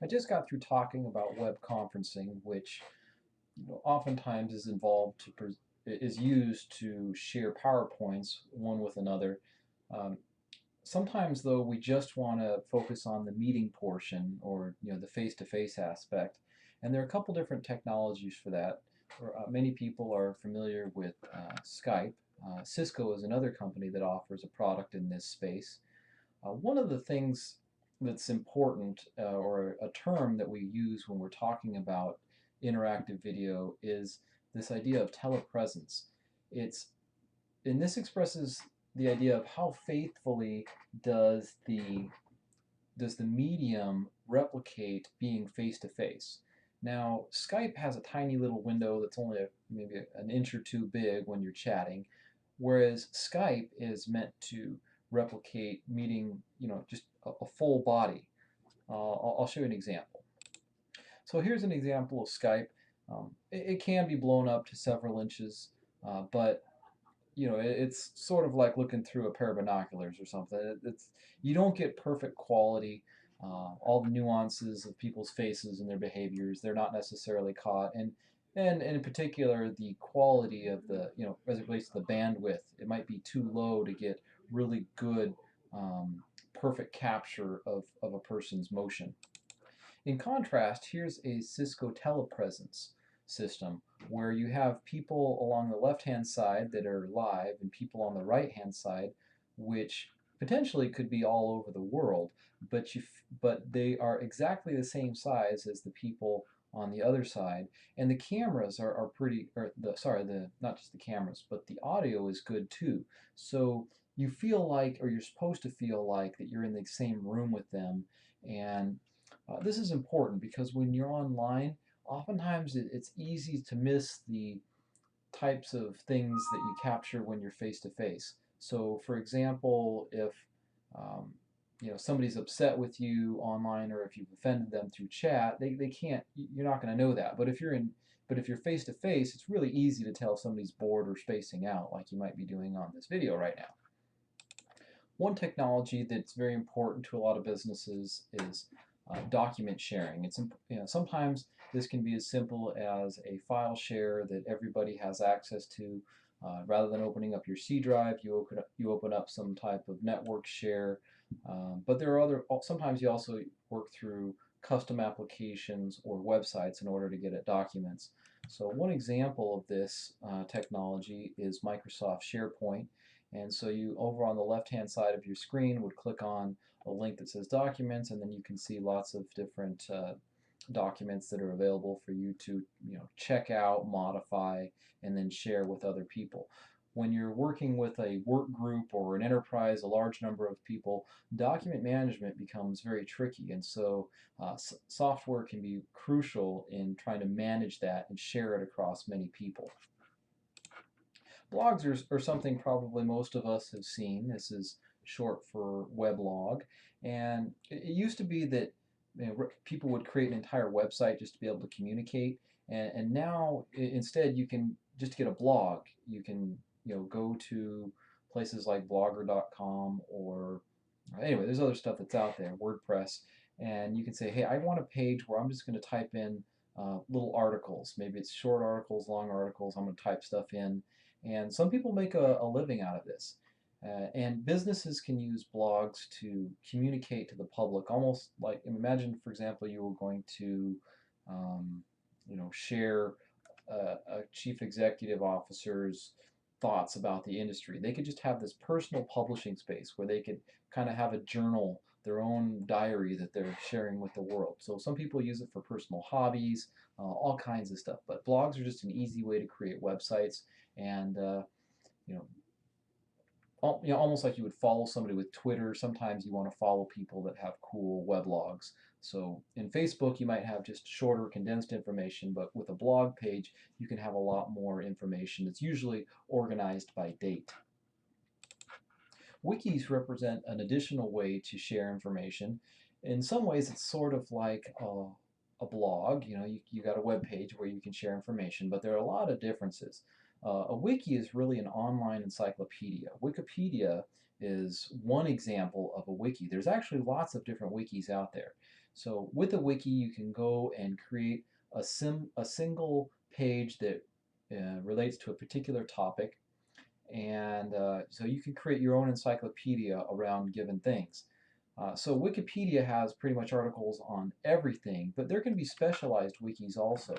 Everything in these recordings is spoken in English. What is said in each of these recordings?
I just got through talking about web conferencing, which oftentimes is involved is used to share PowerPoints one with another. Um, Sometimes though we just want to focus on the meeting portion or the face-to-face aspect, and there are a couple different technologies for that. Many people are familiar with Skype. Cisco is another company that offers a product in this space. One of the things that's important, or a term that we use when we're talking about interactive video, is this idea of telepresence. It's and this expresses the idea of how faithfully does the does the medium replicate being face to face. Now, Skype has a tiny little window that's only maybe an inch or two big when you're chatting, whereas Skype is meant to replicate meeting, just a full body. I'll show you an example. So here's an example of Skype. It can be blown up to several inches, but it's sort of like looking through a pair of binoculars or something. You don't get perfect quality. All the nuances of people's faces and their behaviors, they're not necessarily caught. And in particular, the quality of as it relates to the bandwidth, it might be too low to get really good, perfect capture of a person's motion. In contrast, here's a Cisco Telepresence system where you have people along the left-hand side that are live and people on the right-hand side, which potentially could be all over the world, but they are exactly the same size as the people on the other side, and the cameras are pretty, or the not just the cameras, but the audio is good too. So you feel like, or you're supposed to feel like, that you're in the same room with them, and this is important because when you're online, oftentimes it's easy to miss the types of things that you capture when you're face to face. So, for example, if somebody's upset with you online, or if you've offended them through chat, they can't. You're not going to know that. But if you're face to face, it's really easy to tell if somebody's bored or spacing out, like you might be doing on this video right now. One technology that's very important to a lot of businesses is document sharing. Sometimes this can be as simple as a file share that everybody has access to. Rather than opening up your C drive, you open up some type of network share. But there are sometimes you also work through custom applications or websites in order to get at documents. So one example of this technology is Microsoft SharePoint. And so you, over on the left-hand side of your screen, would click on a link that says Documents, and then you can see lots of different documents that are available for you to check out, modify, and then share with other people. When you're working with a work group or an enterprise, a large number of people, document management becomes very tricky, and so software can be crucial in trying to manage that and share it across many people. Blogs are something probably most of us have seen. This is short for weblog, and it used to be that people would create an entire website just to be able to communicate, and now instead you can just get a blog. You can go to places like blogger.com, or anyway, there's other stuff that's out there, WordPress, and you can say, hey, I want a page where I'm just going to type in little articles. Maybe it's short articles, long articles. I'm going to type stuff in, and some people make a living out of this. And businesses can use blogs to communicate to the public, almost like, imagine, for example, you were going to, share a chief executive officer's thoughts about the industry. They could just have this personal publishing space where they could kind of have a journal, their own diary that they're sharing with the world. So some people use it for personal hobbies, all kinds of stuff. But blogs are just an easy way to create websites, and you know, almost like you would follow somebody with Twitter. Sometimes you want to follow people that have cool weblogs. So in Facebook, you might have just shorter, condensed information, but with a blog page, you can have a lot more information. It's usually organized by date. Wikis represent an additional way to share information. In some ways, it's sort of like a blog. You got a web page where you can share information, but there are a lot of differences. A wiki is really an online encyclopedia. Wikipedia is one example of a wiki. There's actually lots of different wikis out there. So with a wiki, you can go and create a single page that relates to a particular topic, and so you can create your own encyclopedia around given things. So Wikipedia has pretty much articles on everything, but there can be specialized wikis also.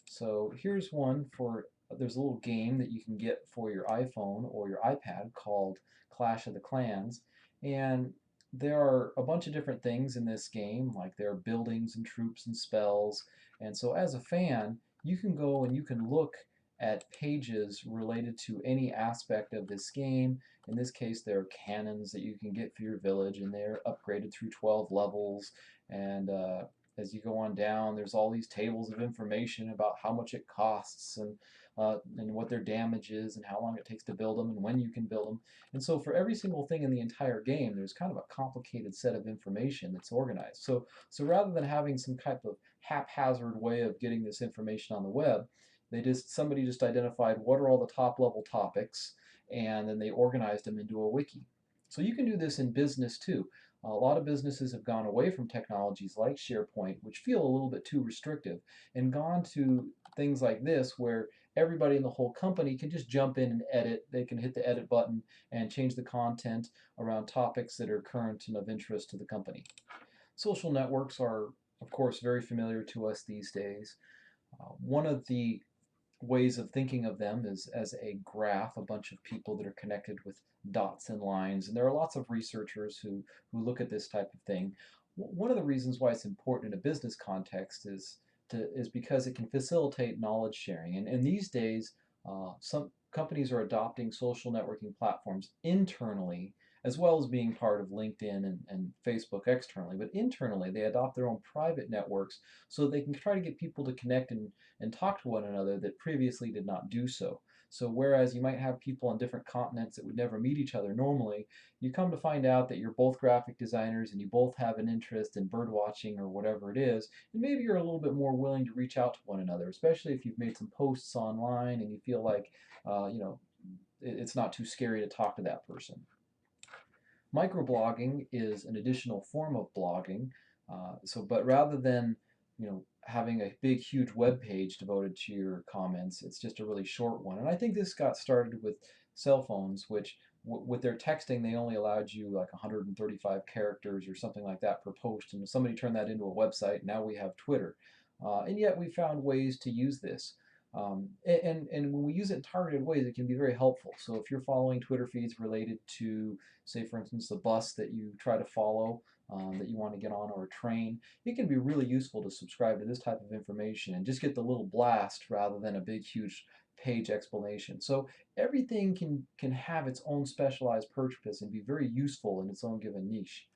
So here's one for, there's a little game that you can get for your iPhone or your iPad called Clash of the Clans, and there are a bunch of different things in this game, like there are buildings and troops and spells, and so as a fan, you can go and you can look at pages related to any aspect of this game. In this case, there are cannons that you can get for your village, and they're upgraded through 12 levels. And as you go on down, there's all these tables of information about how much it costs, and what their damage is, and how long it takes to build them, and when you can build them. And so for every single thing in the entire game, there's kind of a complicated set of information that's organized. So rather than having some type of haphazard way of getting this information on the web, somebody just identified what are all the top level topics, and then they organized them into a wiki. So you can do this in business too. A lot of businesses have gone away from technologies like SharePoint, which feel a little bit too restrictive, and gone to things like this where everybody in the whole company can just jump in and edit. They can hit the edit button and change the content around topics that are current and of interest to the company. Social networks are, of course, very familiar to us these days. One of the ways of thinking of them is as a graph, a bunch of people that are connected with dots and lines. And there are lots of researchers who look at this type of thing. One of the reasons why it's important in a business context is because it can facilitate knowledge sharing. And these days, some companies are adopting social networking platforms internally, as well as being part of LinkedIn and Facebook externally. But internally, they adopt their own private networks so they can try to get people to connect and talk to one another that previously did not do so. So whereas you might have people on different continents that would never meet each other normally, you come to find out that you're both graphic designers and you both have an interest in bird watching or whatever it is, and maybe you're a little bit more willing to reach out to one another, especially if you've made some posts online and you feel like it's not too scary to talk to that person. Microblogging is an additional form of blogging. But rather than having a big, huge web page devoted to your comments, it's just a really short one. And I think this got started with cell phones, which with their texting, they only allowed you like 135 characters or something like that per post. And somebody turned that into a website. Now we have Twitter. And yet we found ways to use this. And when we use it in targeted ways, it can be very helpful. So if you're following Twitter feeds related to, say, for instance, the bus that you try to follow, that you want to get on, or a train, it can be really useful to subscribe to this type of information and just get the little blast rather than a big, huge page explanation. So everything can have its own specialized purpose and be very useful in its own given niche.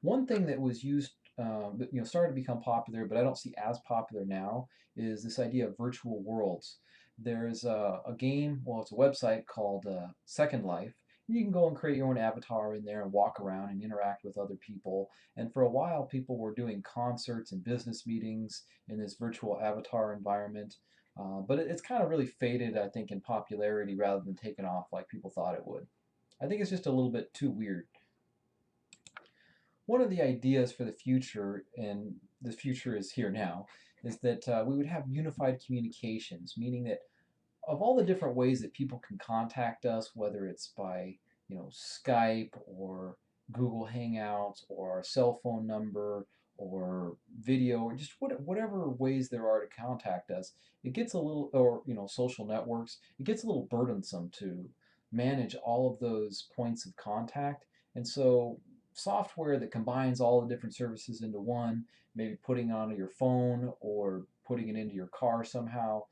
One thing that was used, started to become popular, but I don't see as popular now, is this idea of virtual worlds. There's a game, well, it's a website called Second Life. You can go and create your own avatar in there and walk around and interact with other people. And for a while, people were doing concerts and business meetings in this virtual avatar environment. But it's kind of really faded, I think, in popularity rather than taken off like people thought it would. I think it's just a little bit too weird. One of the ideas for the future, and the future is here now, is that we would have unified communications, meaning that of all the different ways that people can contact us, whether it's by Skype or Google Hangouts or our cell phone number or video or just whatever ways there are to contact us, it gets a little, or social networks, it gets a little burdensome to manage all of those points of contact. And so software that combines all the different services into one, maybe putting it onto your phone or putting it into your car somehow,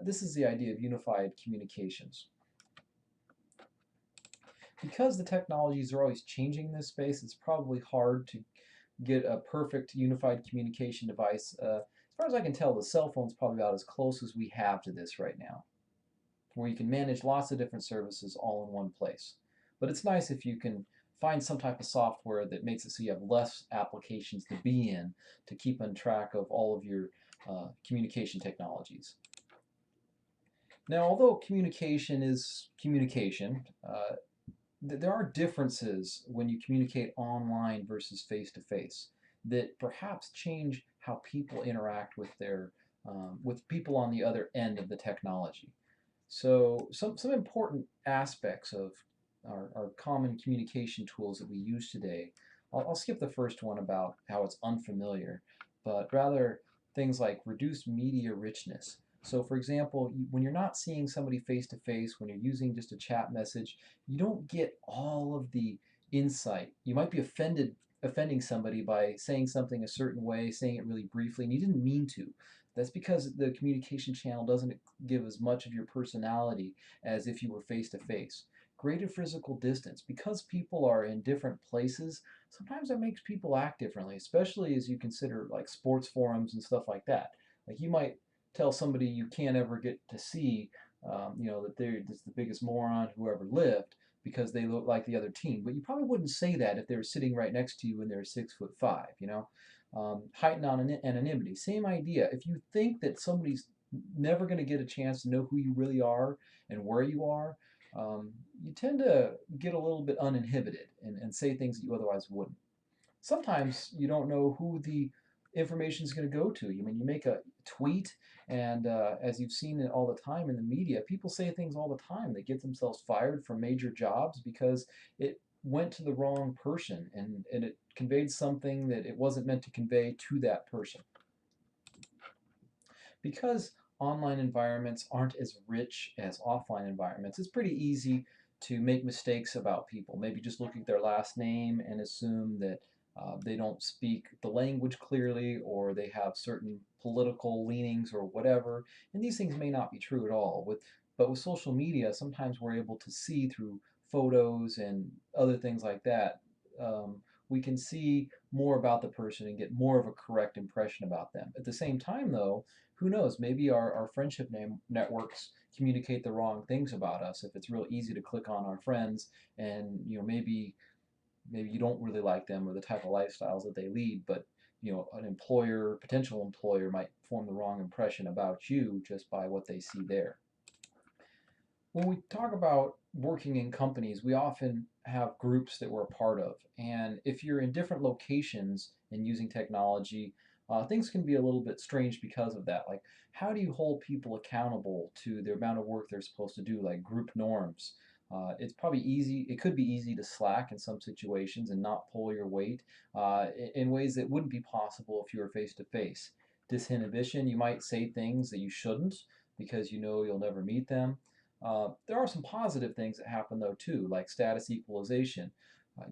this is the idea of unified communications. Because the technologies are always changing in this space, it's probably hard to get a perfect unified communication device. As far as I can tell, the cell phone's probably about as close as we have to this right now, where you can manage lots of different services all in one place. But it's nice if you can find some type of software that makes it so you have less applications to be in to keep on track of all of your communication technologies. Now, although communication is communication, there are differences when you communicate online versus face-to-face. that perhaps change how people interact with people on the other end of the technology. So some important aspects of our common communication tools that we use today. I'll skip the first one about how it's unfamiliar, but rather things like reduced media richness. So for example, when you're not seeing somebody face to face, when you're using just a chat message, you don't get all of the insight. You might be offending somebody by saying something a certain way, saying it really briefly, and you didn't mean to. That's because the communication channel doesn't give as much of your personality as if you were face to face. Greater physical distance. Because people are in different places, sometimes that makes people act differently, especially as you consider like sports forums and stuff like that. Like you might tell somebody you can't ever get to see, that they're just the biggest moron who ever lived because they look like the other team. But you probably wouldn't say that if they were sitting right next to you and they're 6'5", you know? Heightened anonymity, same idea. If you think that somebody's never going to get a chance to know who you really are and where you are, you tend to get a little bit uninhibited and say things that you otherwise wouldn't. Sometimes you don't know who the information is going to go to. You make a tweet, and as you've seen it all the time in the media, people say things all the time. They get themselves fired from major jobs because it went to the wrong person and it conveyed something that it wasn't meant to convey to that person. Because online environments aren't as rich as offline environments, it's pretty easy to make mistakes about people. Maybe just look at their last name and assume that they don't speak the language clearly or they have certain political leanings or whatever. And these things may not be true at all. But with social media, sometimes we're able to see through photos and other things like that. We can see more about the person and get more of a correct impression about them. At the same time, though, who knows? Maybe our friendship networks communicate the wrong things about us. If it's real easy to click on our friends, and maybe you don't really like them or the type of lifestyles that they lead, but an potential employer might form the wrong impression about you just by what they see there. When we talk about working in companies, we often have groups that we're a part of. And if you're in different locations and using technology, things can be a little bit strange because of that. Like, how do you hold people accountable to the amount of work they're supposed to do, like group norms? It's probably easy, it could be easy to slack in some situations and not pull your weight in ways that wouldn't be possible if you were face to face. Disinhibition, you might say things that you shouldn't because you know you'll never meet them. There are some positive things that happen though too, like status equalization.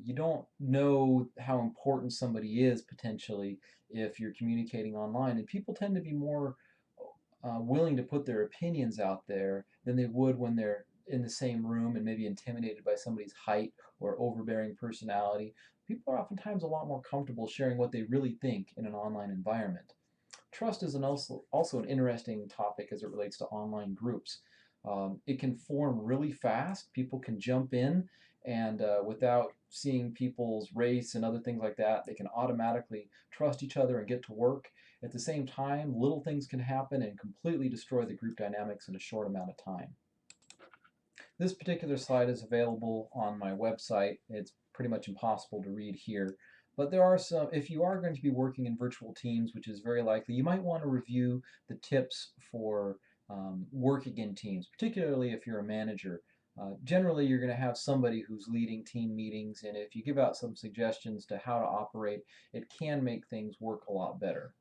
You don't know how important somebody is potentially if you're communicating online, and people tend to be more willing to put their opinions out there than they would when they're in the same room and maybe intimidated by somebody's height or overbearing personality. People are oftentimes a lot more comfortable sharing what they really think in an online environment. Trust is also an interesting topic as it relates to online groups. It can form really fast. People can jump in, and without seeing people's race and other things like that, they can automatically trust each other and get to work. At the same time, little things can happen and completely destroy the group dynamics in a short amount of time. This particular slide is available on my website. It's pretty much impossible to read here. But there are some, if you are going to be working in virtual teams, which is very likely, you might want to review the tips for working in teams, particularly if you're a manager. Generally, you're going to have somebody who's leading team meetings, and if you give out some suggestions to how to operate, it can make things work a lot better.